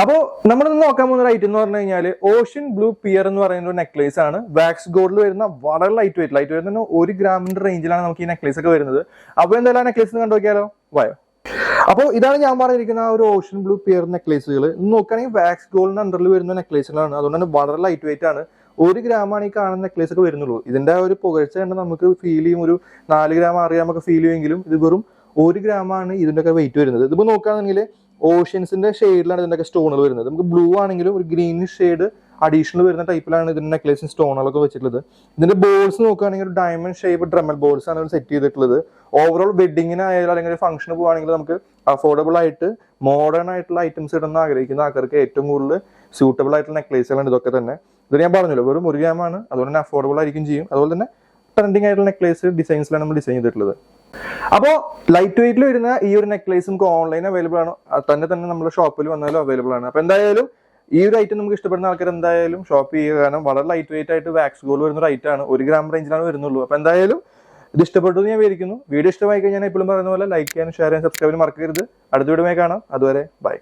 അപ്പോൾ നമ്മൾ നോക്കാൻ പോകുന്ന ഒരു ഐറ്റം എന്ന് പറഞ്ഞു കഴിഞ്ഞാൽ ഓഷ്യൻ ബ്ലൂ പിയർ എന്ന് പറയുന്ന ഒരു നെക്ലേസ് ആണ്. വാക്സ് ഗോൾഡിൽ വരുന്ന വളരെ ലൈറ്റ് വെയിറ്റ് വരുന്ന 1 ഗ്രാമിന്റെ റേഞ്ചിലാണ് നമുക്ക് ഈ നെക്ലേസ് ഒക്കെ വരുന്നത്. അപ്പോൾ എന്തായാലും ആ നെക്ലേസ് കണ്ടു നോക്കിയാലോ, വായോ. അപ്പോൾ ഇതാണ് ഞാൻ പറഞ്ഞിരിക്കുന്ന ആ ഒരു ഓഷ്യൻ ബ്ലൂ പിയർ നെക്ലേസുകൾ. നോക്കുകയാണെങ്കിൽ വാക്സ് ഗോൾഡിന്റെ അണ്ടറിൽ വരുന്ന നെക്ലേസുകളാണ്. അതുകൊണ്ട് തന്നെ വളരെ ലൈറ്റ് വെയിറ്റ് ആണ്. 1 ഗ്രാമാണ് ഈ കാണുന്ന നെക്ലേസ് ഒക്കെ വരുന്നുള്ളൂ. ഇതിന്റെ ഒരു പുകഴ്ച കണ്ട് നമുക്ക് ഫീൽ ചെയ്യും, ഒരു 4 ഗ്രാം 6 ഗ്രാം ഒക്കെ ഫീൽ ചെയ്യുമെങ്കിലും ഇത് വെറും 1 ഗ്രാമാണ് ഇതിന്റെ ഒക്കെ വെയിറ്റ് വരുന്നത്. ഇതിപ്പോ നോക്കുകയാണെങ്കിൽ ഓഷ്യൻസിന്റെ ഷെയ്ഡിലാണ് ഇതിന്റെ സ്റ്റോണുകൾ വരുന്നത്. നമുക്ക് ബ്ലൂ ആണെങ്കിലും ഒരു ഗ്രീനിഷ് ഷെയ്ഡ് അഡീഷണൽ വരുന്ന ടൈപ്പിലാണ് ഇതിന്റെ നെക്ലേസും സ്റ്റോണുകളൊക്കെ വെച്ചിട്ടുള്ളത്. ഇതിന്റെ ബോൾസ് നോക്കുകയാണെങ്കിൽ ഒരു ഡയമണ്ട് ഷേപ്പ് ഡ്രമൽ ബോൾസ് ആണ് സെറ്റ് ചെയ്തിട്ടുള്ളത്. ഓവറോൾ വെഡിങ്ങിനായാലും അല്ലെങ്കിൽ ഒരു ഫംഗ്ഷന് പോകുകയാണെങ്കിൽ നമുക്ക് അഫോർഡബിൾ ആയിട്ട് മോഡേൺ ആയിട്ടുള്ള ഐറ്റംസ് ഇടുന്ന ആഗ്രഹിക്കുന്ന ആൾക്കാർക്ക് ഏറ്റവും കൂടുതൽ സ്യൂട്ടബിൾ ആയിട്ടുള്ള നെക്ലേസുകളാണ് ഇതൊക്കെ തന്നെ. ഇത് ഞാൻ പറഞ്ഞല്ലോ വെറും 1 ഗ്രാമാണ്, അതുകൊണ്ട് തന്നെ അഫോർഡബിൾ ആയിരിക്കും ചെയ്യും. അതുപോലെ തന്നെ ട്രെൻഡിങ് ആയിട്ടുള്ള നെക്ലേസ് ഡിസൈൻസിലാണ് നമ്മൾ ഡിസൈൻ ചെയ്തിട്ടുള്ളത്. അപ്പോൾ ലൈറ്റ് വെയിറ്റിൽ വരുന്ന ഈ ഒരു നെക്ലേസ് നമുക്ക് ഓൺലൈൻ അവൈലബിൾ ആണ്, തന്നെ നമ്മുടെ ഷോപ്പിൽ വന്നാലും അവൈലബിൾ ആണ്. അപ്പൊ എന്തായാലും ഈ ഒരു ഐറ്റം നമുക്ക് ഇഷ്ടപ്പെടുന്ന ആൾക്കാർ എന്തായാലും ഷോപ്പ് ചെയ്യുക. കാരണം വളരെ ലൈറ്റ് വെയിറ്റ് ആയിട്ട് വാക്സ് ഗോൾഡ് വരുന്ന ഒരു ഐറ്റം ആണ്. 1 ഗ്രാം റേഞ്ചിലാണ് വരുന്നുള്ളൂ. അപ്പൊ എന്തായാലും ഇത് ഇഷ്ടപ്പെട്ടു എന്ന് ഞാൻ വിചാരിക്കുന്നു. വീഡിയോ ഇഷ്ടമായി കഴിഞ്ഞാൽ എപ്പോഴും പറയുന്ന പോലെ ലൈക്ക് ചെയ്യാനും ഷെയർ ചെയ്യാനും സബ്സ്ക്രൈബ് ചെയ്യാൻ മറക്കരുത്. അടുത്ത വീഡിയോ കാണാം. അതുവരെ ബൈ.